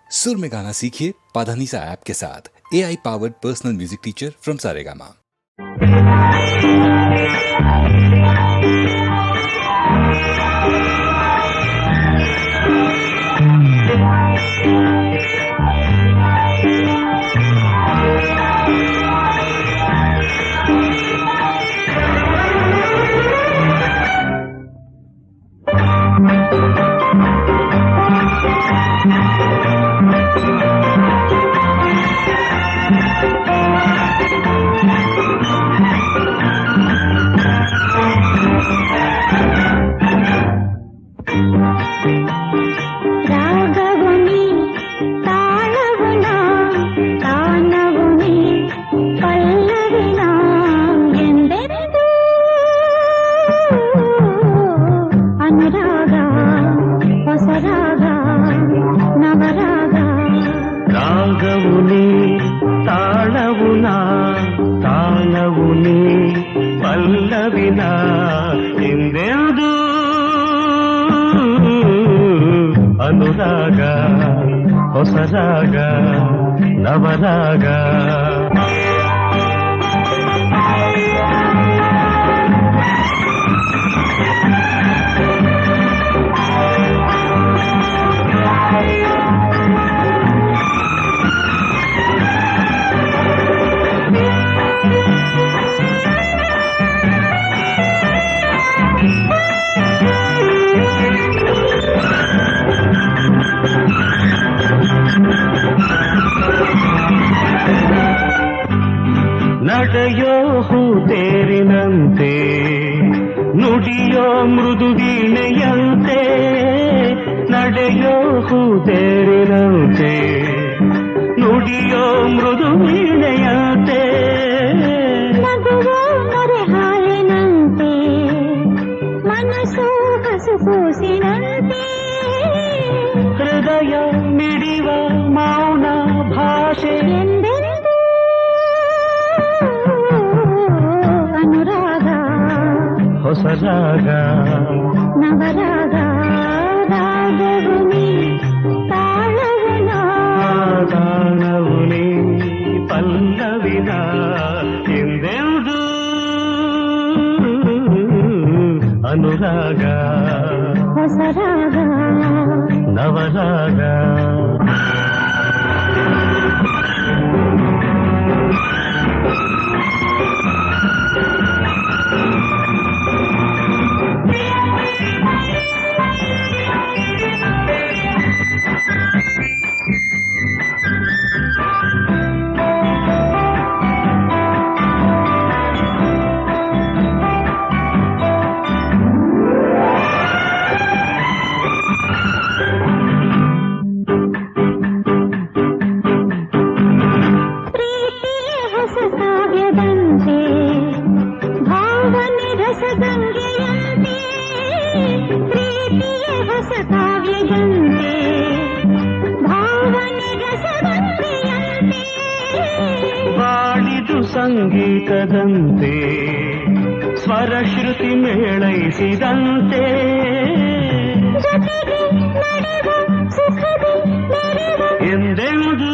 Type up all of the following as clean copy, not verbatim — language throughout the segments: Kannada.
सुर में गाना सीखिए पाधानीसा ऐप के साथ। AI powered personal music teacher from Saregama. ಅನುರಾಗ ಹೊಸರಾಗ ನವರಾಗ ನಡೆಯೋ ಹೂತೇರಿನಂತೆ ನುಡಿಯೋ ಮೃದು ವೀಣೆಯಂತೆ ನಡೆಯೋ ಹೂತೇರಿನಂತೆ ನುಡಿಯೋ ಮೃದು ವೀಣೆಯಂತೆ ನಗುವ ನೊರೆ ಹಾಲಿನಂತೆ ಮನಸ್ಸು ಕಸುಕೂಸಿನಂತೆ ಹೃದಯ ಮಿಡಿವ ಮೌನ ಭಾಷೆ ಹೊಸರಾಗ ನವರಾಗ ರಾಗವುನಿ ತಾಳವುನ ತಾಳವುನಿ ಪಲ್ಲವಿನ ಎಂದೆಂದು ಅನುರಾಗ ಹೊಸರಾಗ ನವರಾಗ ಬಾಳಿದು ಸಂಗೀತದಂತೆ ಸ್ವರ ಶ್ರುತಿ ಮೇಳೈಸಿದಂತೆ ಎಂದೆಂದು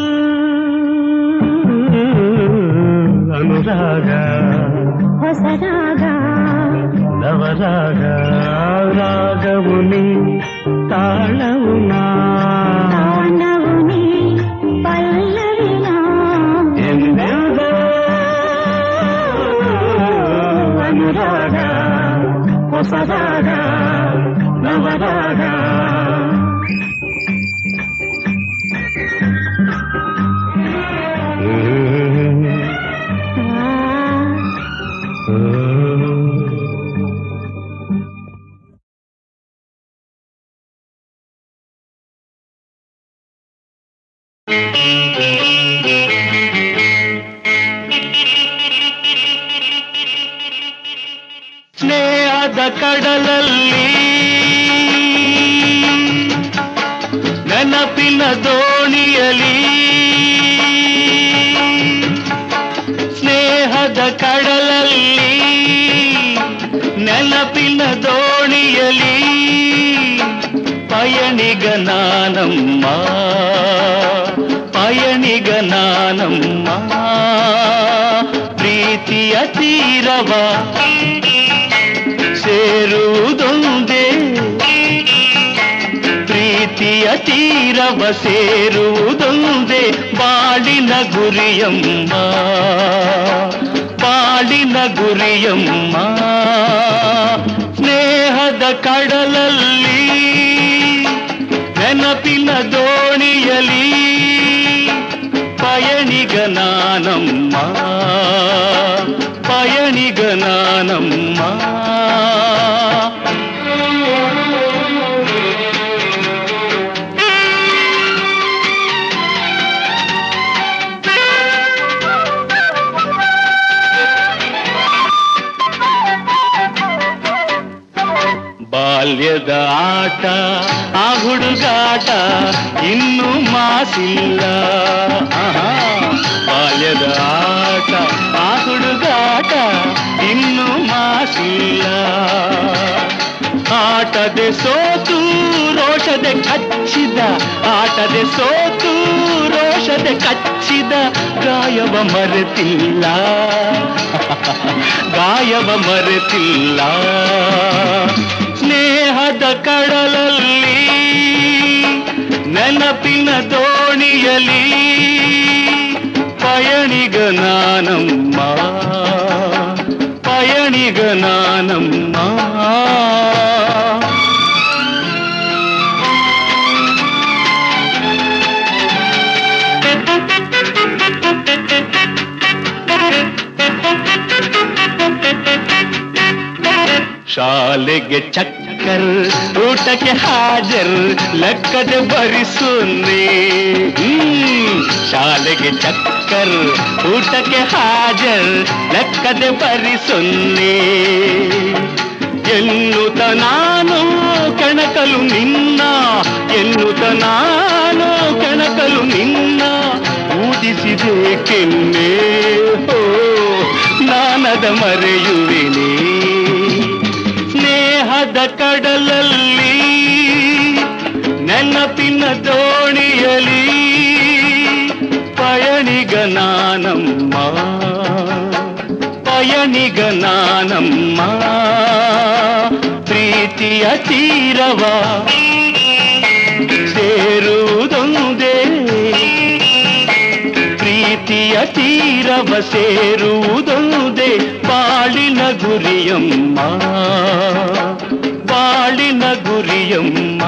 ಅನುರಾಗ ಹೊಸರಾಗ ನವರಾಗ ರಾಗವುನಿ ತಾಳವುನ ತಾಣವುನಿ ಪಲ್ಲವಿನ ಎಂದೆಂದು ಅನುರಾಗ ಹೊಸರಾಗ ನವರಾಗ ಸ್ನೇಹದ ಕಡಲಲ್ಲಿ ನೆನಪಿನ ದೋಣಿಯಲಿ ಸ್ನೇಹದ ಕಡಲಲ್ಲಿ ನೆನಪಿನ ದೋಣಿಯಲಿ ಪಯಣಿಗ ನಾನಮ್ಮ ನಾನಮ್ಮ ಪ್ರೀತಿಯ ತೀರವ ಸೇರುವುದೊಂದೇ ಪ್ರೀತಿಯ ತೀರವ ಸೇರುವುದೊಂದೇ ಬಾಳಿನ ಗುರಿಯಮ್ಮ ಬಾಳಿನ ಗುರಿಯಮ್ಮ ಸ್ನೇಹದ ಕಡಲಲ್ಲಿ ನೆನಪಿನ ದೋಣಿಯಲಿ ಪಯಣಿಗ ನಾನಮ್ಮ ಪಯಣಿಗ ನಾನಮ್ಮ ಬಾಲ್ಯದ ಆಟ ಆ ಹುಡುಗಾಟ ಇನ್ನೂ ಮಾಸಿಲ್ಲ ಬಾಲ್ಯದ ಆಟ ಆ ಹುಡುಗಾಟ ಇನ್ನೂ ಮಾಸಿಲ್ಲ ಆಟದೆ ಸೋತು ರೋಷದೆ ಕಚ್ಚಿದ ಆಟದೆ ಸೋತು ರೋಷದೆ ಕಚ್ಚಿದ ಗಾಯವ ಮರೆತಿಲ್ಲ ಗಾಯವ ಮರೆತಿಲ್ಲ ಸ್ನೇಹದ ಕಡಲಲ್ಲಿ ನೆನಪಿನ ದೋಣಿಯಲಿ ಪಯಣಿಗ ನಾನಮ್ಮ ಪಯಣಿಗ ನಾನಮ್ಮ ಶಾಲೆಗೆ ಚಕ್ಕರ್ ಊಟಕ್ಕೆ ಹಾಜರ್ ಲೆಕ್ಕದೆ ಬರಿಸುನ್ನಿ ಶಾಲೆಗೆ ಚಕ್ಕರ್ ಊಟಕ್ಕೆ ಹಾಜರ್ ಲೆಕ್ಕದೆ ಬರಿಸುನ್ನಿ ಎನ್ನುತ್ತ ನಾನು ಕೆಣಕಲು ನಿನ್ನ ಎನ್ನುತ್ತ ನಾನು ಕೆಣಕಲು ನಿನ್ನ ಊದಿಸಿದೆ ಕೆನ್ನೆ ಹೋ ನಾನದ ಮರೆಯುವೆನೇ ಸ್ನೇಹದ ಕಡಲಲ್ಲಿ ನೆನಪಿನ ದೋಣಿಯಲಿ ಪಯಣಿಗ ನಾನಮ್ಮ ಪಯಣಿಗ ನಾನಮ್ಮ ಪ್ರೀತಿಯ ತೀರವ ಸೇರುವುದೊಂದೇ ಪ್ರೀತಿಯ ತೀರವ ಸೇರುವುದೊಂದೇ ಬಾಳಿನ ಗುರಿಯಮ್ಮ ಬಾಳಿನ ಗುರಿಯಮ್ಮ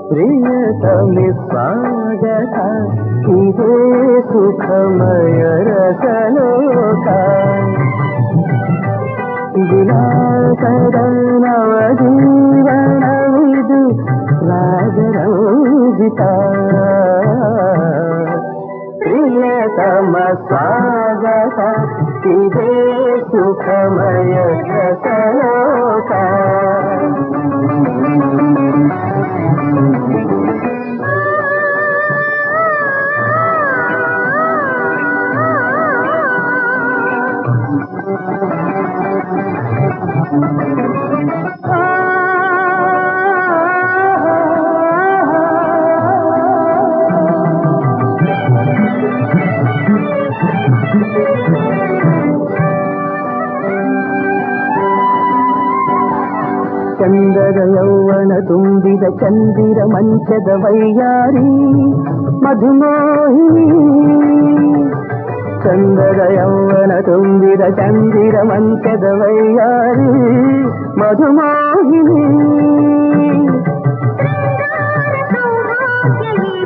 ಪ್ರಿಯತಮೆ ಸ್ವಾಗತ ಇದೇ ಸುಖಮಯ ರಸಲೋಕ ವಿಲಾಸದ ನವ ಜೀವನವಿದು ರಾಜರಂಜಿತ ಪ್ರಿಯತಮ ಸ್ವಾಗತ ಇದೇ ಸುಖಮಯ ರಸಲೋಕ ಚಂದದ ಯೌವನ ತುಂಬಿದ ಚಂದಿರ ಮಂಚದ ವೈಯಾರಿ ಮಧುಮೋಹಿನಿ ಚಂದದ ಯೌವನ ತುಂಬಿದ ಚಂದಿರ ಮಂಚದ ವೈಯಾರಿ ಮಧುಮೋಹಿನಿ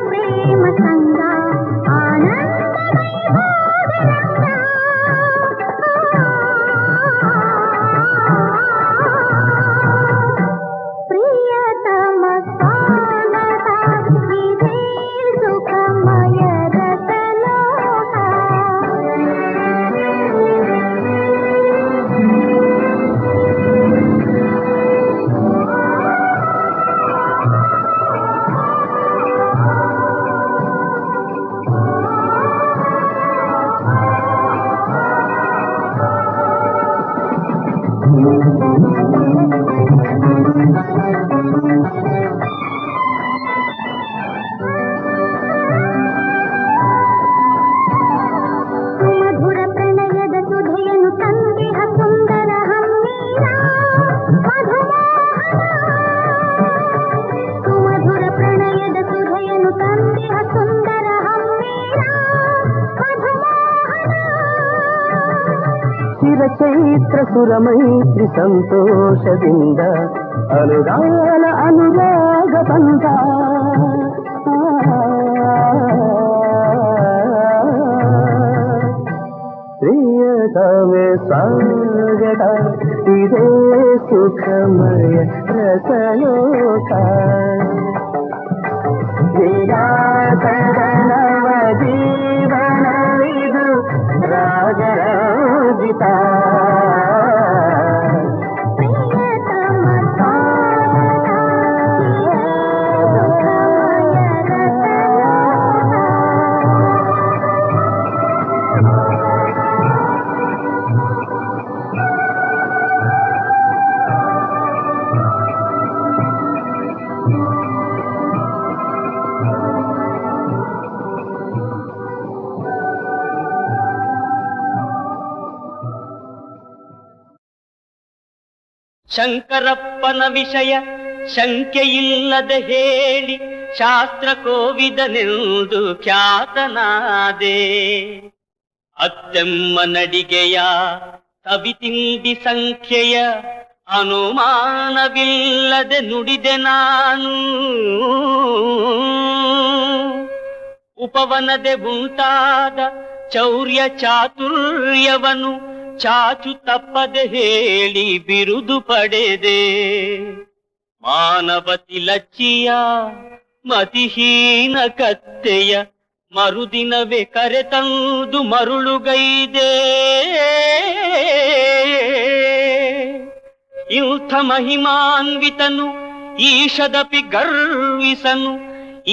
ಪ್ರೇಮ ಸಂಗ ಪ್ರಿಯತಮ ಸುಖಮಯ ರಸಲೋಕ ಸುಮಧುರ ಪ್ರಣಯದ ಸುಧೆಯನ್ನು ತಂದಿಹ ಸುಂದರ ಹಮ್ಮೀರ ಮಧುಮೋಹನ ಸುಮಧುರ ಪ್ರಣಯದ ಸುಧೆಯನ್ನು ತಂದಿಹ ಸುಂದರ ಹಮ್ಮೀರ ಮಧುಮೋಹನ ಚಿರಚೈತ್ರ ಸುರಮೈತ್ರಿ ಸಂತೋಷದಿಂದ ಅನುಗಾಲ ಅನುರಾಗ ಬಂದ ಪ್ರಿಯತಮೆ ಸ್ವಾಗತ ಇದೇ ಸುಖಮಯ ರಸಲೋಕ ವಿಲಾಸದ ನವ ಜೀವನವಿದು ರಾಜರಾಜಿತ ಪ್ರಿಯತಮ ಸ್ವಾಗತ ಸುಖಮಯ ರಸಲೋಕ ಶಂಕರಪ್ಪನ ವಿಷಯ ಶಂಕೆಯಿಲ್ಲದೆ ಹೇಳಿ ಶಾಸ್ತ್ರ ಕೋವಿದನೆಂದು ಖ್ಯಾತನಾದೆ. ಅತ್ತೆಮ್ಮ ನಡಿಗೆಯ ಸವಿತಿಂಡಿ ಸಂಖ್ಯೆಯ ಅನುಮಾನವಿಲ್ಲದೆ ನುಡಿದೆ ನಾನು. ಉಪವನದೆ ಉಂಟಾದ ಚೌರ್ಯ ಚಾತುರ್ಯವನು ಚಾಚು ತಪ್ಪದೆ ಹೇಳಿ ಬಿರುದು ಪಡೆದೆ. ಮಾನವತಿ ಲಚ್ಚಿಯ ಮತಿಹೀನ ಕತ್ತೆಯ ಮರುದಿನವೇ ಕರೆತಂದು ಮರುಳುಗೈದೆ. ಇಂಥ ಮಹಿಮಾನ್ವಿತನು ಈಶದಪಿ ಗರ್ವಿಸನು,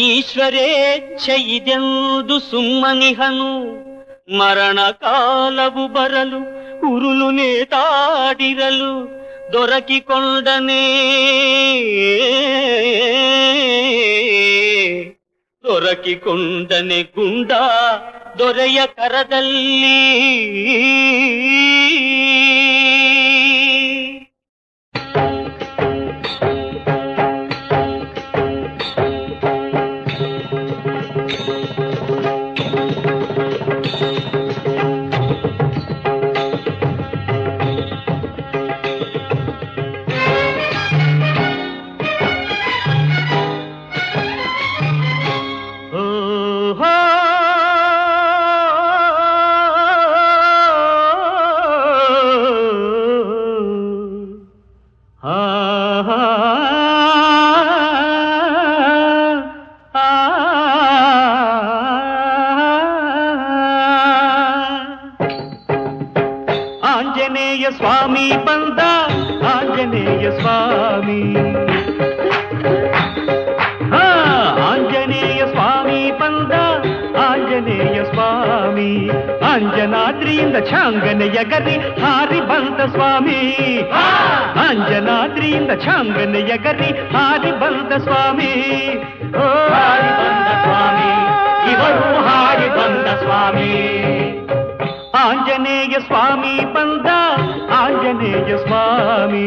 ಈಶ್ವರೇಚ್ಛೆ ಇದೆಂದು ಸುಮ್ಮನಿಹನು. ಮರಣ ಕಾಲವು ಬರಲು ಉರುಳು ನೇತಾಡಿರಲು ದೊರಕಿಕೊಂಡನೇ ಗುಂಡ ದೊರೆಯ ಕರದಲ್ಲಿ. ಆಂಜನೇಯ ಸ್ವಾಮಿ ಬಂದ, ಆಂಜನೇಯ ಸ್ವಾಮಿ, ಆಂಜನೇಯ ಸ್ವಾಮಿ ಬಂದ, ಆಂಜನೇಯ ಸ್ವಾಮಿ. ಅಂಜನಾದ್ರಿಯಿಂದ ಛಾಂಗನೆಯ ಗರಿ ಹಾರಿ ಬಂದ ಸ್ವಾಮಿ. ಅಂಜನಾದ್ರಿಯಿಂದ ಛಾಂಗನೆಯ ಗರಿ ಹಾರಿ ಬಂದ ಸ್ವಾಮಿ. ಹಾರಿ ಬಂದ ಸ್ವಾಮಿ, ಇವರು ಹಾರಿ ಬಂದ ಸ್ವಾಮಿ. ಆಂಜನೇಯ ಸ್ವಾಮಿ ಬಂದ, ಆಂಜನೇಯ ಸ್ವಾಮಿ.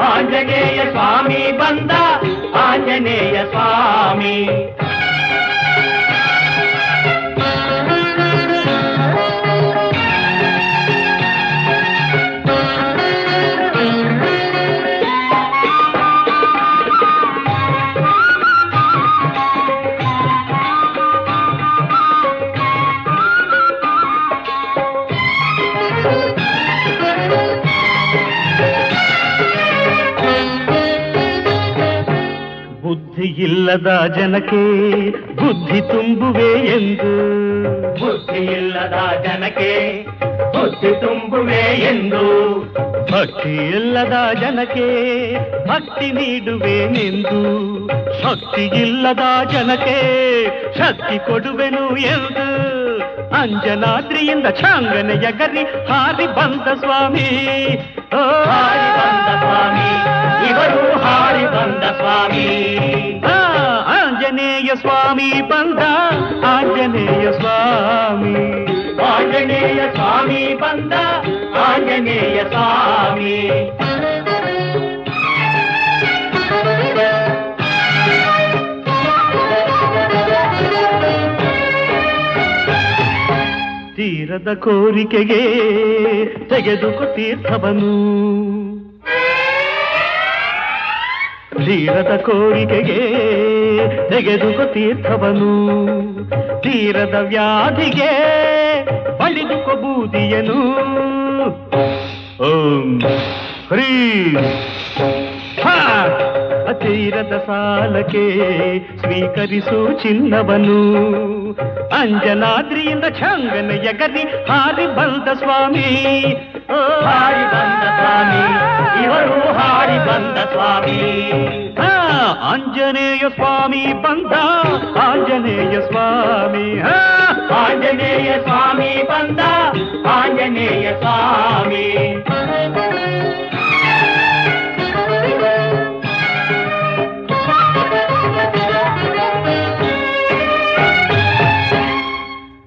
ಆಂಜನೇಯ ಸ್ವಾಮಿ ಬಂದ, ಆಂಜನೇಯ ಸ್ವಾಮಿ. ಇಲ್ಲದ ಜನಕ್ಕೆ ಬುದ್ಧಿ ತುಂಬುವೆ ಎಂದು, ಬುದ್ಧಿ ಇಲ್ಲದ ಜನಕ್ಕೆ ಬುದ್ಧಿ ತುಂಬುವೆ ಎಂದು, ಭಕ್ತಿ ಇಲ್ಲದ ಜನಕ್ಕೆ ಭಕ್ತಿ ನೀಡುವೆನೆಂದು, ಶಕ್ತಿ ಇಲ್ಲದ ಜನಕ್ಕೆ ಶಕ್ತಿ ಕೊಡುವೆನು ಎಂದು, ಅಂಜನಾದ್ರಿಯಿಂದ ಛಾಂಗನೆಯ ಗರಿ ಹಾರಿ ಬಂದ ಸ್ವಾಮಿ, ಓ ಹಾರಿ ಬಂದ ಸ್ವಾಮಿ, ಇವರು ಹಾರಿ ಬಂದ ಸ್ವಾಮಿ. ಆಂಜನೇಯ ಸ್ವಾಮಿ ಬಂದ, ಆಂಜನೇಯ ಸ್ವಾಮಿ, ಆಂಜನೇಯ ಸ್ವಾಮಿ ಬಂದ, ಆಂಜನೇಯ ಸ್ವಾಮಿ. ತೀರದ ಕೋರಿಕೆಗೆ ತೆಗೆದುಕೊ ತೀರ್ಥವನು, ತೀರದ ಕೋರಿಕೆಗೆ ತೆಗೆದುಕೊ ತೀರ್ಥವನು, ತೀರದ ವ್ಯಾಧಿಗೆ ಬಳಿದುಕೊ ಬೂದಿಯನು. ಓಂ ಹ್ರೀಂ ಹಾ. ತೀರದ ಸಾಲಕ್ಕೆ ಸ್ವೀಕರಿಸು ಚಿನ್ನವನು, ಅಂಜನಾದ್ರಿಯಿಂದ ಛಾಂಗನೆಯ ಗರಿ ಹಾರಿ ಬಂದ ಸ್ವಾಮಿ, ಓ ಹಾರಿ ಬಂದ ಸ್ವಾಮಿ, ಇವರು ಹಾರಿ ಬಂದ ಸ್ವಾಮಿ. ಆಂಜನೇಯ ಸ್ವಾಮಿ ಬಂದ, ಆಂಜನೇಯ ಸ್ವಾಮಿ, ಆಂಜನೇಯ ಸ್ವಾಮಿ ಬಂದ, ಆಂಜನೇಯ ಸ್ವಾಮಿ.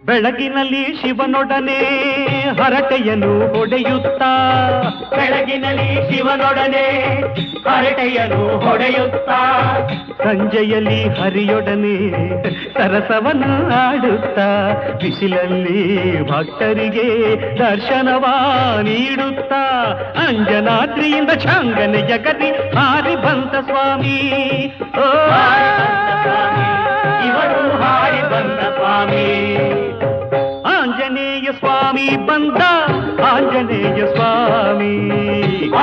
ಬೆಳಗಿನಲ್ಲಿ ಶಿವನೊಡನೆ ಹರಟೆಯನ್ನು ಹೊಡೆಯುತ್ತಾ, ಬೆಳಗಿನಲ್ಲಿ ಶಿವನೊಡನೆ ಹರಟೆಯನ್ನು ಹೊಡೆಯುತ್ತಾ, ಸಂಜೆಯಲ್ಲಿ ಹರಿಯೊಡನೆ ಸರಸವನ್ನು ಆಡುತ್ತಾ, ಬಿಸಿಲಲ್ಲಿ ಭಕ್ತರಿಗೆ ದರ್ಶನವ ನೀಡುತ್ತಾ, ಅಂಜನಾದ್ರಿಯಿಂದ ಛಾಂಗನೆಯ ಗರಿ ಹಾರಿ ಬಂದ ಸ್ವಾಮಿ, ಓ ಹಾರಿ ಬಂದ ಸ್ವಾಮಿ, ಇವರು ಹಾರಿ ಬಂದ ಸ್ವಾಮಿ. ಆಂಜನೇಯ ಸ್ವಾಮಿ ಬಂದ, ಆಂಜನೇಯ ಸ್ವಾಮಿ,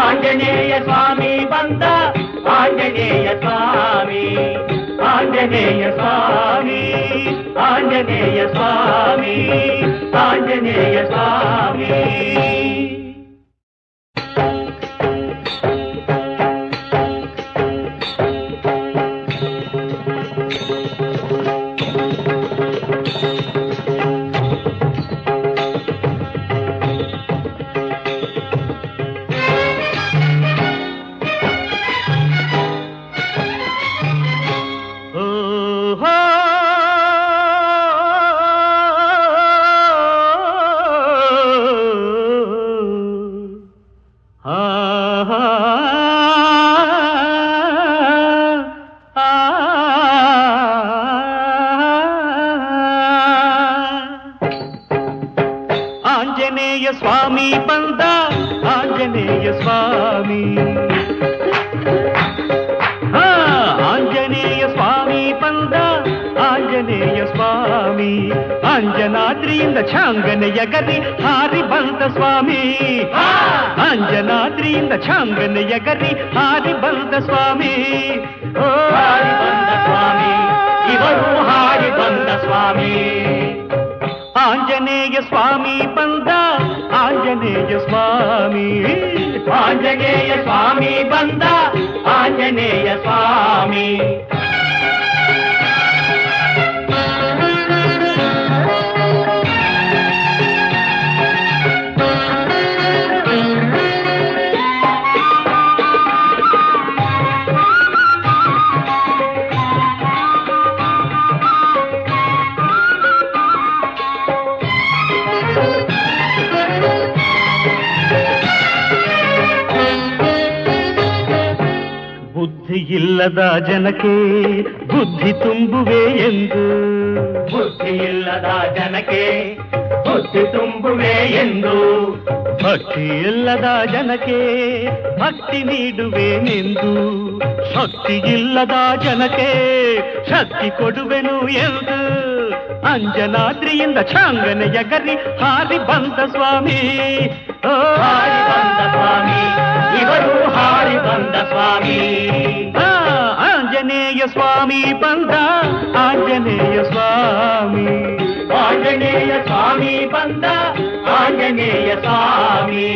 ಆಂಜನೇಯ ಸ್ವಾಮಿ ಬಂದ, ಆಂಜನೇಯ ಸ್ವಾಮಿ, ಆಂಜನೇಯ ಸ್ವಾಮಿ, ಆಂಜನೇಯ ಸ್ವಾಮಿ, ಆಂಜನೇಯ ಸ್ವಾಮಿ. ಆಂಜನೇಯ ಸ್ವಾಮಿ ಬಂದ, ಆಂಜನೇಯ ಸ್ವಾಮಿ, ಆಂಜನೇಯ ಸ್ವಾಮಿ ಬಂದ, ಆಂಜನೇಯ ಸ್ವಾಮಿ, ಅಂಜನಾದ್ರಿಯಿಂದ ಛಾಂಗನೆಯ ಗರಿ ಹಾರಿ ಬಂದ ಸ್ವಾಮಿ, ಅಂಜನಾದ್ರಿಯಿಂದ ಛಾಂಗನೆಯ ಗರಿ ಹಾರಿ ಬಂದ ಸ್ವಾಮಿ, ಓ ಹಾರಿ ಬಂದ ಸ್ವಾಮಿ, ಇವರು ಹಾರಿ ಬಂದ ಸ್ವಾಮಿ. ಆಂಜನೇಯ ಸ್ವಾಮಿ ಬಂದ, ಆಂಜನೇಯ ಸ್ವಾಮಿ, ಆಂಜನೇಯ ಸ್ವಾಮಿ ಬಂದ, ಆಂಜನೇಯ ಸ್ವಾಮಿ. ಬುದ್ಧಿ ಇಲ್ಲದ ಜನಕ್ಕೆ ಬುದ್ಧಿ ತುಂಬುವೆ ಎಂದು, ಬುದ್ಧಿ ಇಲ್ಲದ ಜನಕ್ಕೆ ಬುದ್ಧಿ ತುಂಬುವೆ ಎಂದು, ಭಕ್ತಿ ಇಲ್ಲದ ಜನಕ್ಕೆ ಭಕ್ತಿ ನೀಡುವೆನೆಂದು, ಶಕ್ತಿ ಇಲ್ಲದ ಜನಕ್ಕೆ ಶಕ್ತಿ ಕೊಡುವೆನು ಎಂದು, ಅಂಜನಾದ್ರಿಯಿಂದ ಛಾಂಗನೆಯ ಗರಿ ಹಾರಿ ಬಂದ ಸ್ವಾಮಿ, ಓ ಹಾರಿ ಬಂದ ಸ್ವಾಮಿ, ಇವರು ಹಾರಿ ಬಂದ ಸ್ವಾಮಿ. ಆಂಜನೇಯ ಸ್ವಾಮಿ ಬಂದ ಆಂಜನೇಯ ಸ್ವಾಮಿ ಆಂಜನೇಯ ಸ್ವಾಮಿ ಬಂದ ಆಂಜನೇಯ ಸ್ವಾಮಿ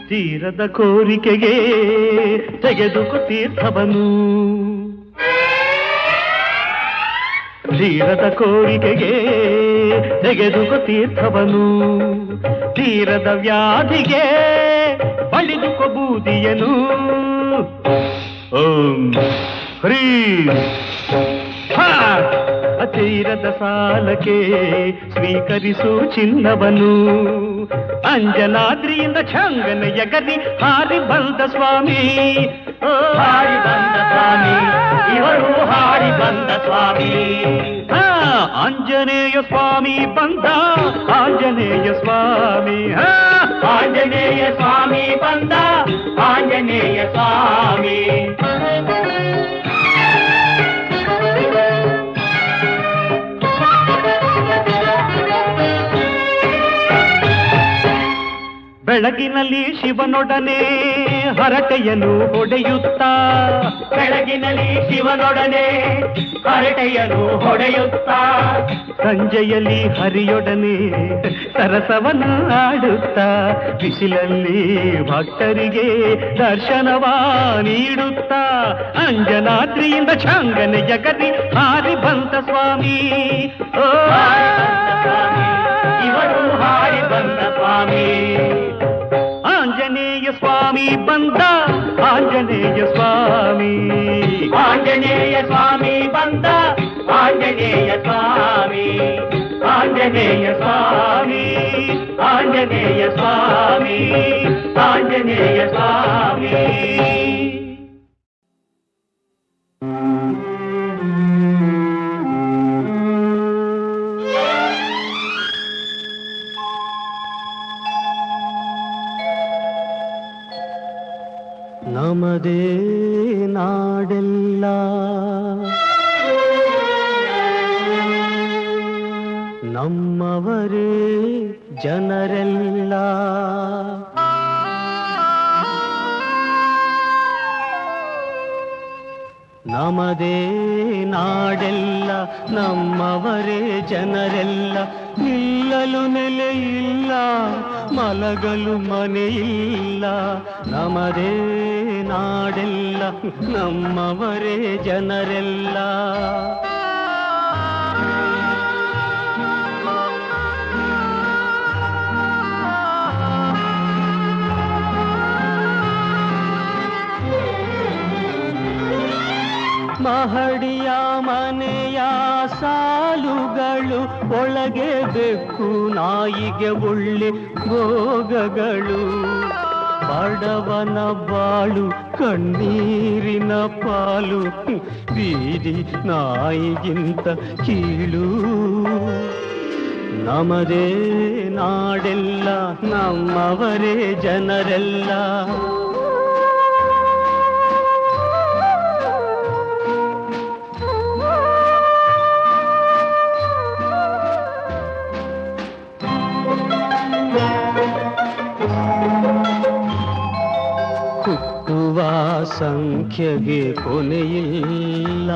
ತೀರದ ಕೋರಿಕೆಗೆ ತೆಗೆದುಕೊ ತೀರ್ಥವನು ತೀರದ ಕೋರಿಕೆಗೆ ತೆಗೆದುಕೊ ತೀರ್ಥವನು ತೀರದ ವ್ಯಾಧಿಗೆ ಬಳಿದುಕೊ ಬೂದಿಯನು ಓಂ ಹ್ರೀ ತೀರದ ಸಾಲಕ್ಕೆ ಸ್ವೀಕರಿಸು ಚಿನ್ನವನು ಅಂಜನಾದ್ರಿಯಿಂದ ಛಂಗನ ಎಗರಿ ಹಾರಿ ಬಂದ ಸ್ವಾಮಿ ಹಾರಿ ಬಂದ ಸ್ವಾಮಿ ಇವರು ಹಾರಿ ಬಂದ ಸ್ವಾಮಿ ಆಂಜನೇಯ ಸ್ವಾಮಿ ಬಂದ ಆಂಜನೇಯ ಸ್ವಾಮಿ ಆಂಜನೇಯ ಸ್ವಾಮಿ ಬಂದ ಆಂಜನೇಯ ಸ್ವಾಮಿ ಬೆಳಗಿನಲ್ಲಿ ಶಿವನೊಡನೆ ಹರಟೆಯನ್ನು ಹೊಡೆಯುತ್ತಾ ಬೆಳಗಿನಲ್ಲಿ ಶಿವನೊಡನೆ ಹರಟೆಯನ್ನು ಹೊಡೆಯುತ್ತಾ ಸಂಜೆಯಲ್ಲಿ ಹರಿಯೊಡನೆ ಸರಸವನ್ನು ಆಡುತ್ತಾ ಬಿಸಿಲಲ್ಲಿ ಭಕ್ತರಿಗೆ ದರ್ಶನವ ನೀಡುತ್ತಾ ಅಂಜನಾದ್ರಿಯಿಂದ ಛಂಗನೆ ಜಗದಿ ಹಾರಿ ಬಂದ ಸ್ವಾಮಿ ಓ ಇವರು ಹಾರಿ ಬಂದ ಸ್ವಾಮಿ ಆಂಜನೇಯ ಸ್ವಾಮಿ ಬಂದ ಆಂಜನೇಯ ಸ್ವಾಮಿ ಆಂಜನೇಯ ಸ್ವಾಮಿ ಬಂದ ಆಂಜನೇಯ ಸ್ವಾಮಿ ಆಂಜನೇಯ ಸ್ವಾಮಿ ಆಂಜನೇಯ ಸ್ವಾಮಿ ಆಂಜನೇಯ ಸ್ವಾಮಿ ನಮದೇ ನಾಡೆಲ್ಲ ನಮ್ಮವರೇ ಜನರೆಲ್ಲ ನಮದೇ ನಾಡೆಲ್ಲ ನಮ್ಮವರೇ ಜನರೆಲ್ಲ ನಿಲ್ಲಲು ನೆಲೆಯಿಲ್ಲ ಮಲಗಲು ಮನೆಯಿಲ್ಲ ನಮದೇ ನಾಡೆಲ್ಲ ನಮ್ಮವರೇ ಜನರೆಲ್ಲ ಮಹಡಿಯ ಮನೆಯ ಸಾಲುಗಳು ಒಳಗೆ ಬೆಕ್ಕು ನಾಯಿಗೆ ಒಳ್ಳೆ ಭೋಗಗಳು ಬಡವನ ಬಾಳು ಕಣ್ಣೀರಿನ ಪಾಲು ಬೀದಿ ನಾಯಿಗಿಂತ ಕೀಳು ನಮದೇ ನಾಡೆಲ್ಲ ನಮ್ಮವರೇ ಜನರೆಲ್ಲ ಸಂಖ್ಯೆಗೆ ಕೊನೆಯಿಲ್ಲ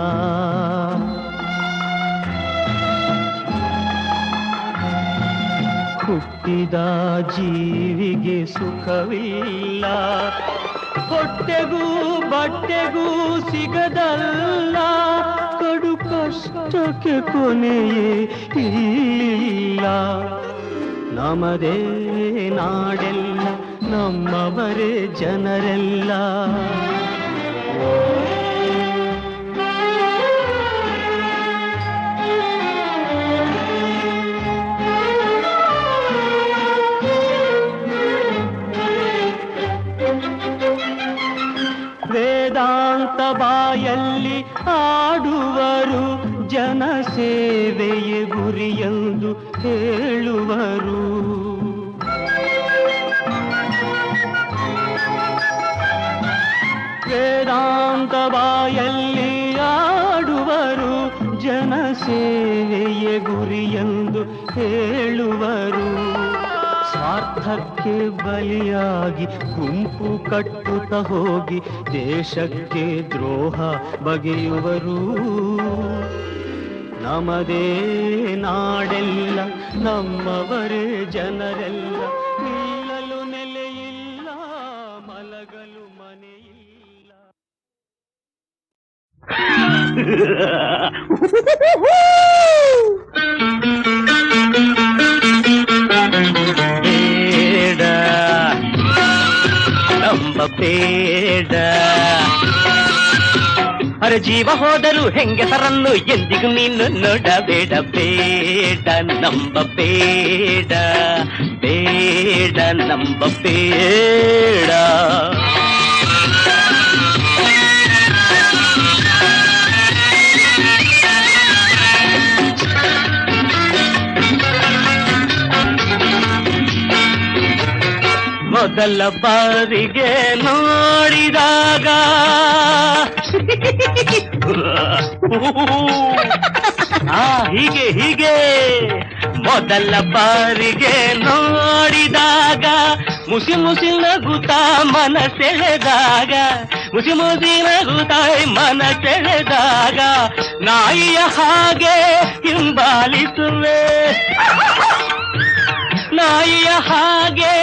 ಹುಟ್ಟಿದ ಜೀವಿಗೆ ಸುಖವಿಲ್ಲ ಹೊಟ್ಟೆಗೂ ಬಟ್ಟೆಗೂ ಸಿಗದಲ್ಲ ಕಡು ಕಷ್ಟಕ್ಕೆ ಕೊನೆಯೇ ಇಲ್ಲ ನಮದೇ ನಾಡೆಲ್ಲ ನಮ್ಮವರೇ ಜನರೆಲ್ಲ ವೇದಾಂತ ಬಾಯಲ್ಲಿ ಆಡುವರು ಜನಸೇವೆಯೇ ಗುರಿಯೆಂದು ಹೇಳುವರು ವೇದಾಂತ ಬಾಯಲ್ಲಿ ಆಡುವರು ಜನ ಸೇವೆಯೇ ಗುರಿಯೆಂದು ಹೇಳುವರು. ಸ್ವಾರ್ಥಕ್ಕೆ ಬಲಿಯಾಗಿ ಗುಂಪು ಕಟ್ಟುತ್ತ ಹೋಗಿ ದೇಶಕ್ಕೆ ದ್ರೋಹ ಬಗೆಯುವರು. ನಮದೇ ನಾಡೆಲ್ಲ ನಮ್ಮವರೇ ಜನರೆಲ್ಲ, ನಿಲ್ಲಲು ನೆಲೆಯಿಲ್ಲ ಮಲಗಲು ಮನೆಯಿಲ್ಲ. ಬೇಡ ನಂಬಬೇಡ, ಅರೆ ಜೀವ ಹೋದರೂ ಹೆಂಗಸರನ್ನು ಎಂದಿಗೂ ನೀನು ನೋಡಬೇಡ. ಬೇಡ ನಂಬಬೇಡ, ಬೇಡ ನಂಬಬೇಡ. ಮೊದಲ ಬಾರಿಗೆ ನೋಡಿದಾಗ ಹೀಗೆ ಹೀಗೆ ಮೊದಲ ಬಾರಿಗೆ ನೋಡಿದಾಗ ಮುಸಿ ಮುಸಿ ನಗುತ್ತಾ ಮನ ಸೆಳೆದಾಗ, ಮುಸಿ ಮುಸಿ ನಗುತ್ತಾ ಮನ ಸೆಳೆದಾಗ ನಾಯಿಯ ಹಾಗೆ ಹಿಂಬಾಲಿಸುವೆ, ನಾಯಿಯ ಹಾಗೆ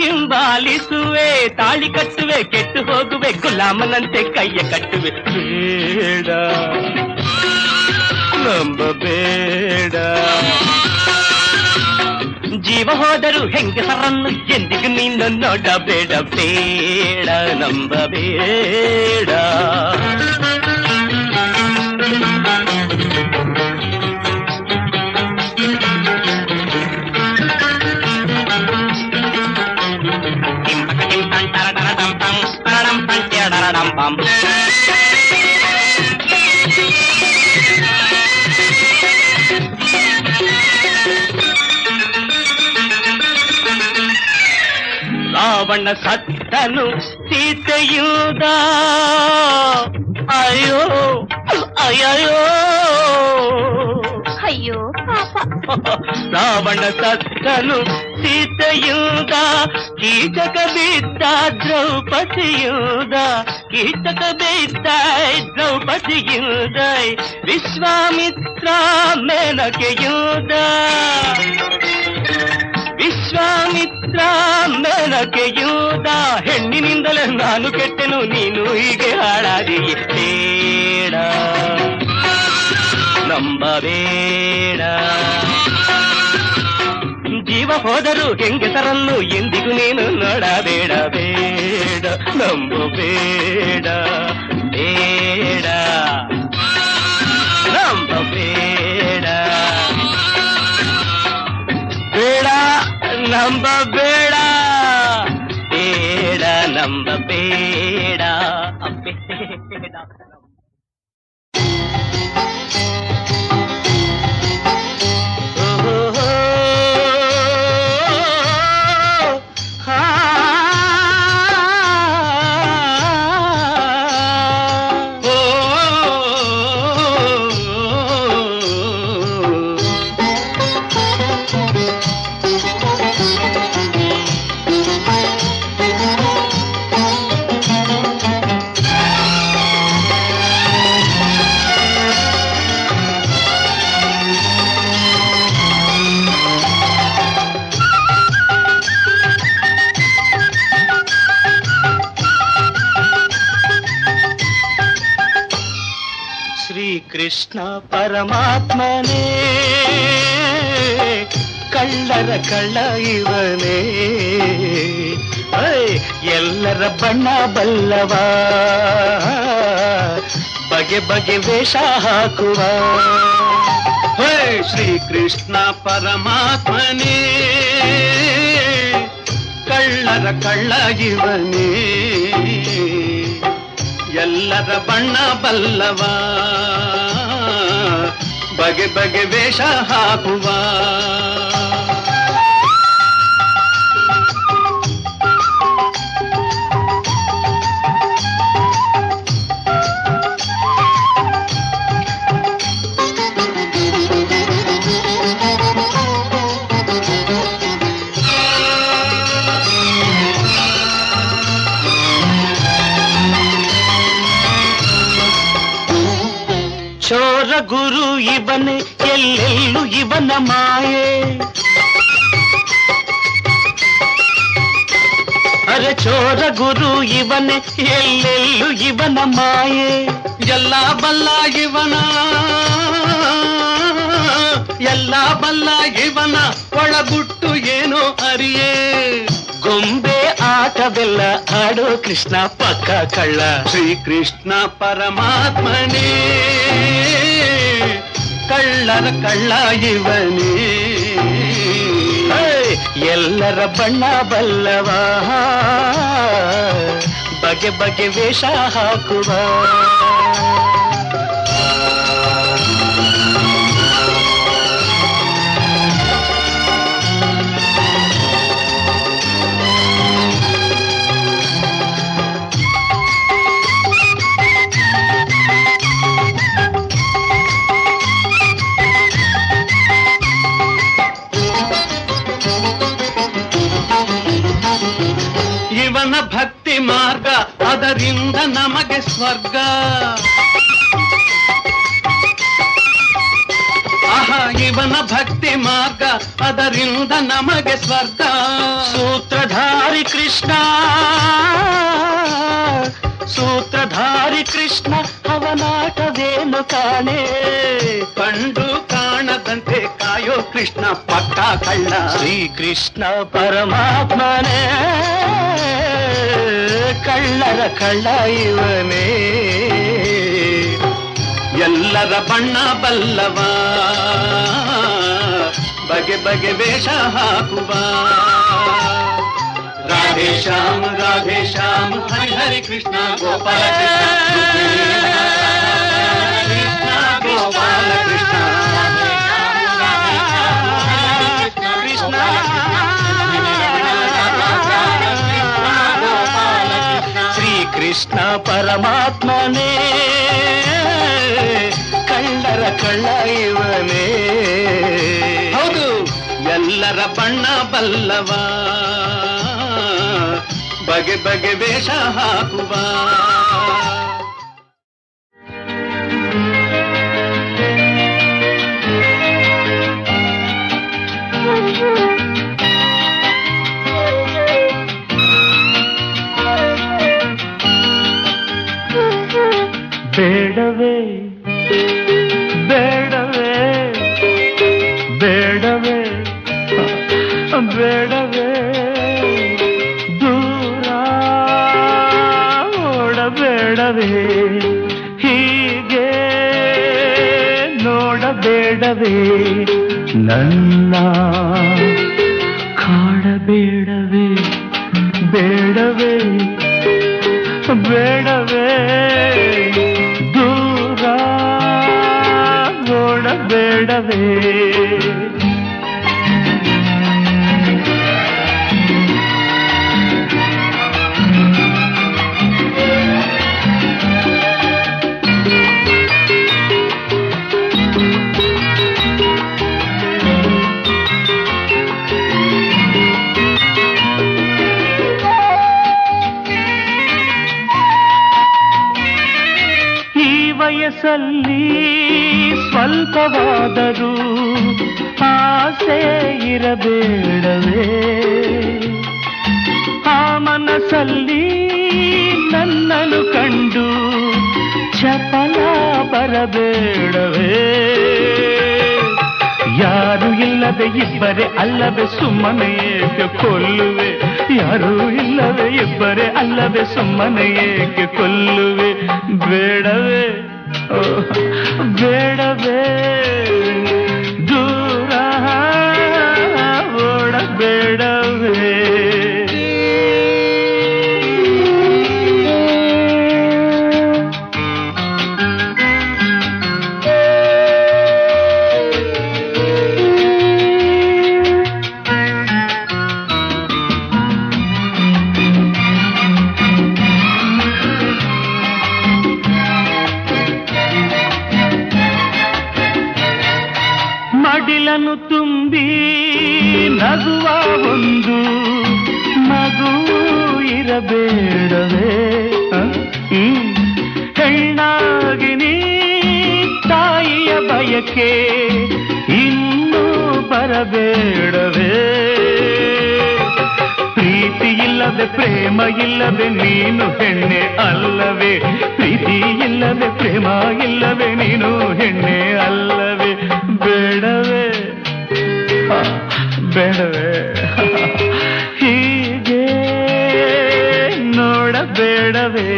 ಹಿಂಬಾಲಿಸುವೆ. ತಾಳಿ ಕಟ್ಟುವೆ, ಕೆಟ್ಟು ಹೋಗುವೆ, ಗುಲಾಮನಂತೆ ಕೈಯ ಕಟ್ಟುವೆ. ಬೇಡ ನಂಬಬೇಡ, ಜೀವ ಹೋದರೂ ಹೆಂಗಸರನ್ನು ಎಂದಿಗೂ ನೀನು ನೋಡಬೇಡ. ಬೇಡ ನಂಬಬೇಡ. ರಾವಣ ಸತ್ತನು ಸೀತೆಯುದ, ಅಯ್ಯೋ ಅಯ್ಯೋ ಅಯ್ಯೋ ಪಾಪ. ರಾವಣ ಸತ್ತನು ಸೀತೆಯುದ, ಕೀಚಕ ಬಿದ್ದ ದ್ರೌಪದಿಯುದ, ಕೀಚಕ ಬಿದ್ದ ದ್ರೌಪದಿಯುದ, ವಿಶ್ವಾಮಿತ್ರ ಮೇನಕೆಯುದ, ವಿಶ್ವಾಮಿತ್ರ ಮೇನಕೆಯುದ. ಹೆಣ್ಣಿನಿಂದಲೇ ನಾನು ಕೆಟ್ಟೆನು, ನೀನು ಹೀಗೆ ಹಾಳಾದಿಯೇ. ಬೇಡ ನಂಬಬೇಡ, ಜೀವ ಹೋದರೂ ಹೆಂಗಸರನ್ನು ಎಂದಿಗೂ ನೀನು ನೋಡಬೇಡ. ಬೇಡ ನಂಬಬೇಡ, ಬೇಡ ನಂಬಬೇಡ, ಬೇಡ ನಂಬಬೇಡ, ಬೇಡ ನಂಬಬೇಡ, ಬೇಡ. ಕೃಷ್ಣ ಪರಮಾತ್ಮನೇ, ಕಳ್ಳರ ಕಳ್ಳ ಇವನೇ, ಎಲ್ಲರ ಬಣ್ಣ ಬಲ್ಲವ, ಬಗೆ ಬಗೆ ವೇಷ ಹಾಕುವ. ಶ್ರೀಕೃಷ್ಣ ಪರಮಾತ್ಮನೇ, ಕಳ್ಳರ ಕಳ್ಳ ಇವನೇ, ಎಲ್ಲರ ಬಣ್ಣ ಬಲ್ಲವ, ಬಗೆ ಬಗೆ ವೇಷ ಹಾಕುವ. ಗುರು ಇವನೇ ಎಲ್ಲೆಲ್ಲೂ ಇವನ ಮಾಯೆ. ಅರೆ ಚೋರ ಗುರು ಇವನೇ ಎಲ್ಲೆಲ್ಲೂ ಇವನ ಮಾಯೆ. ಎಲ್ಲ ಬಲ್ಲ ಇವನ ಎಲ್ಲ ಬಲ್ಲ ಇವನ ಒಳಗುಟ್ಟು ಏನೋ ಅರಿಯೇ. ಗೊಂಬೆ ಆಟವೆಲ್ಲ ಆಡೋ ಕೃಷ್ಣ ಪಕ್ಕ ಕಳ್ಳ. ಶ್ರೀಕೃಷ್ಣ ಪರಮಾತ್ಮನೇ ಕಳ್ಳರ ಕಳ್ಳ ಇವನೇ. ಎಲ್ಲರ ಬಣ್ಣ ಬಲ್ಲವ ಬಗೆ ಬಗೆ ವೇಷ ಹಾಕುವ. ಇವನ ಭಕ್ತಿ ಮಾರ್ಗ ಅದರಿಂದ ನಮಗೆ ಸ್ವರ್ಗ. ಆಹಾ ಇವನ ಭಕ್ತಿ ಮಾರ್ಗ ಅದರಿಂದ ನಮಗೆ ಸ್ವರ್ಗ. ಸೂತ್ರಧಾರಿ ಕೃಷ್ಣ ಸೂತ್ರಧಾರಿ ಕೃಷ್ಣ ಅವನಾಟವೇನು ಕಾಣೆ. ಕಂಡು ಕಾಣದಂತೆ ಕಾಯೋ ಕೃಷ್ಣ ಪಕ್ಕ ಕಳ್ಳ. ಶ್ರೀಕೃಷ್ಣ ಪರಮಾತ್ಮನೇ ಕಳ್ಳರ ಕಳ್ಳ ಇವನೇ. ಎಲ್ಲರ ಬಣ್ಣ ಬಲ್ಲವ ಬಗೆ ಬಗೆ ವೇಷ ಹಾಕುವ. ರಾಧೇ ಶ್ಯಾಮ ಹರಿ ಹರಿ ಕೃಷ್ಣ ಗೋಪಾಲ ಕೃಷ್ಣ ಗೋಪಾಲ ಕೃಷ್ಣ ಕೃಷ್ಣ ಶ್ರೀಕೃಷ್ಣ ಪರಮಾತ್ಮನೇ ಕಳ್ಳರ ಕಳ್ಳ ಇವನೇ. ಹೌದು ಎಲ್ಲರ ಬಣ್ಣ ಬಲ್ಲವ ಬಗೆ ಬಗೆ ವೇಷ ಹಾಕುವ. ಬೇಡವೇ ಬೇಡವೇ ಬೇಡವೇ ಬೇಡವೇ ದೂರ ಓಡಬೇಡವೇ. ಹೀಗೆ ನೋಡಬೇಡವೇ ನನ್ನ ಕಾಡಬೇಡವೇ. ಬೇಡವೇ ಬೇಡವೇ ದೂರ ಓಡಬೇಡವೇ. ವಯಸ್ಸಲ್ಲಿ ಸ್ವಲ್ಪವಾದರೂ ಆಸೆ ಇರಬೇಡವೇ. ಆ ಮನಸ್ಸಲ್ಲಿ ನನ್ನನ್ನು ಕಂಡು ಚಪಲ ಬರಬೇಡವೇ. ಯಾರು ಇಲ್ಲದೆ ಇಬ್ಬರೇ ಅಲ್ಲವೇ ಸುಮ್ಮನೆ ಏಕೆ ಕೊಲ್ಲುವೆ. ಯಾರು ಇಲ್ಲವೇ ಇಬ್ಬರೇ ಅಲ್ಲವೇ ಸುಮ್ಮನೆ ಏಕೆ ಕೊಲ್ಲುವೆ. ಬೇಡವೇ ಬೇಡವೇ ದೂರ ಓಡಬೇಡವೇ. ಮಡಿಲನ್ನು ತುಂಬಿ ನಗುವ ಒಂದು ಮಗು ಇರಬೇಡವೇ. ಹೆಣ್ಣಾಗಿ ನೀ ತಾಯಿಯ ಬಯ ಏಕೆ ಇನ್ನೂ ಬರಬೇಡವೇ ಪ್ರೀತಿ ಇಲ್ಲದೆ ಪ್ರೇಮ ಇಲ್ಲದೆ ನೀನು ಹೆಣ್ಣೆ ಅಲ್ಲವೇ ಪ್ರೀತಿ ಇಲ್ಲದೆ ಪ್ರೇಮ ಇಲ್ಲದೆ ನೀನು ಹೆಣ್ಣೆ ಅಲ್ಲವೇ ಬೇಡವೇ ಬೇಡವೇ ಹೀಗೆ ನೋಡಬೇಡವೇ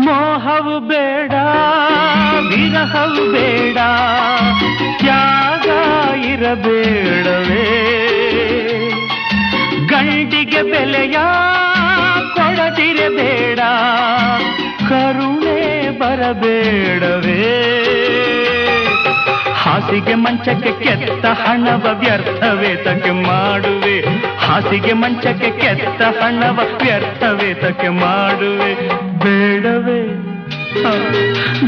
ಮೋಹವು ಬೇಡ ವಿರಹವು ಬೇಡ ತ್ಯಾಗ ಇರಬೇಡವೇ ಗಂಡಿಗೆ ಬೆಲೆಯ ಕೊಡದಿರಬೇಡ ಕರುಣೆ ಬರಬೇಡವೇ ಹಾಸಿಗೆ ಮಂಚಕ್ಕೆ ಕೆತ್ತ ಹಣವ ವ್ಯರ್ಥವೇತಕ್ಕೆ ಮಾಡುವೆ ಹಾಸಿಗೆ ಮಂಚಕ್ಕೆ ಕೆತ್ತ ಹಣವ ವ್ಯರ್ಥವೇತಕ್ಕೆ ಮಾಡುವೆ ಬೇಡವೇ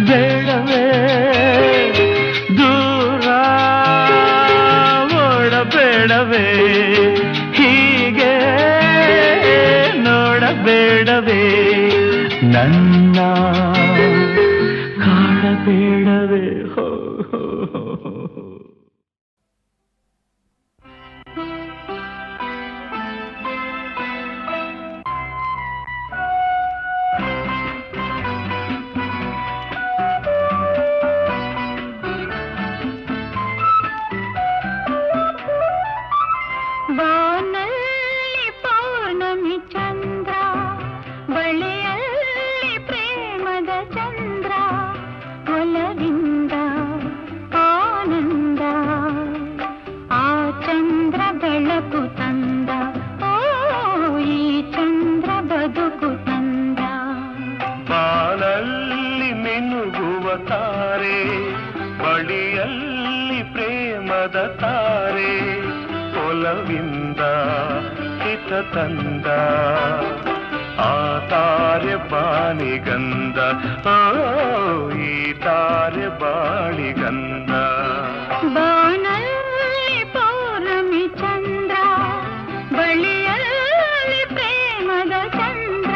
ಬೇಡವೇ ದೂರ ಓಡಬೇಡವೇ ಹೀಗೆ ನೋಡಬೇಡವೇ ನನ್ನ ಕಾಡಬೇಡವೇ ಹೋ ಬಾನಲ್ಲಿ ಪೌರ್ಣಮಿ ಚಂದ್ರ ಬಳಿಯಲ್ಲಿ ಪ್ರೇಮದ ಚಂದ್ರ ಒಲವಿಂದ ಆನಂದ ಆ ಚಂದ್ರ ಬೆಳಕು ತಂದ ಓ ಈ ಚಂದ್ರ ಬದುಕು ತಂದ ಬಾಳಲ್ಲಿ ಮಿನುಗುವ ತಾರೆ ಬಳಿಯಲ್ಲಿ ಪ್ರೇಮದ ತಾರೆ ಒಲವಿಂದ ಹಿತ ತಂದ ಆ ತಾರೆ ಬಾಣಿಗಂಧ ಓ ಈ ತಾರೆ ಬಾಳಿಗಂಧ ಬಾನಲ್ಲಿ ಪೌರ್ಣಮಿ ಚಂದ್ರ ಬಳಿಯಲ್ಲಿ ಪ್ರೇಮದ ಚಂದ್ರ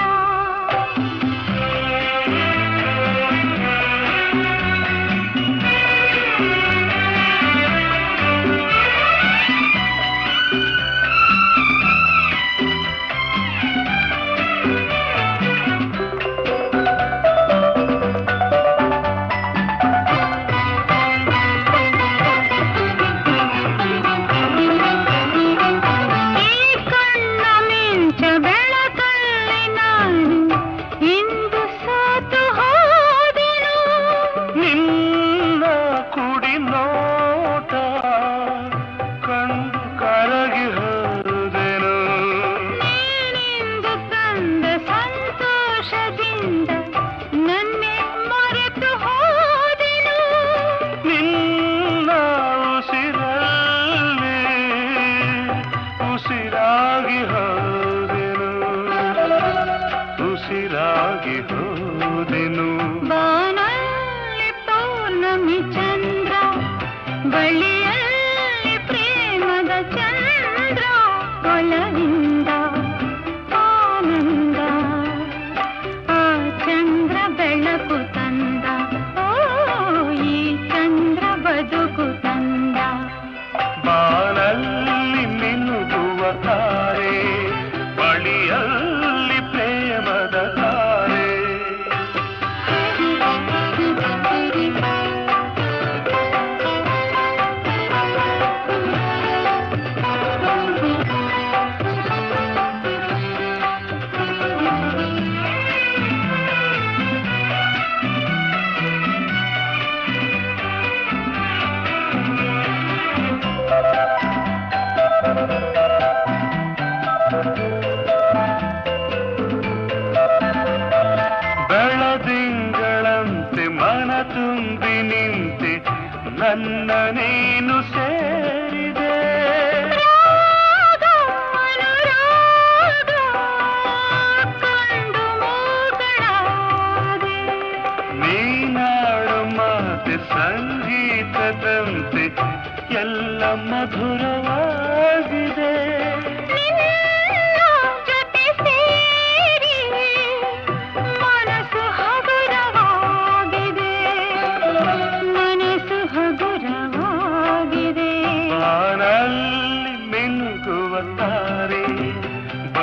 ಉಸಿರಾಗಿ ಹೋದೆನು ಬಾನಲ್ಲಿ ಪೌರ್ಣಮಿ ಚಂದ್ರ ಬಳಿಯಲ್ಲಿ ಪ್ರೇಮದ ಚಂದ್ರ ಒಲವಿಂದ ಆನಂದ ಆ ಚಂದ್ರ ಬೆಳಕು ತಂದ ಓ ಈ ಚಂದ್ರ ಬದುಕು ತಂದ ಬಾಳಲ್ಲಿ ಮಿನುಗುವ ತಾರೆ ಬಳಿಯಲ್ಲಿ ಪ್ರೇಮದ ತಾರೆ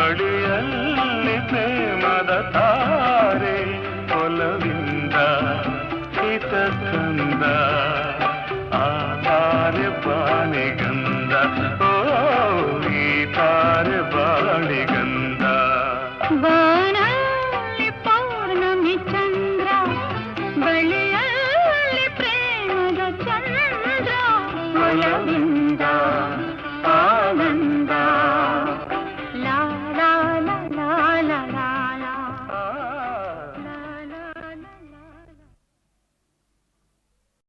ಮಡಿಯಲ್ಲಿ ಪ್ರೇಮದ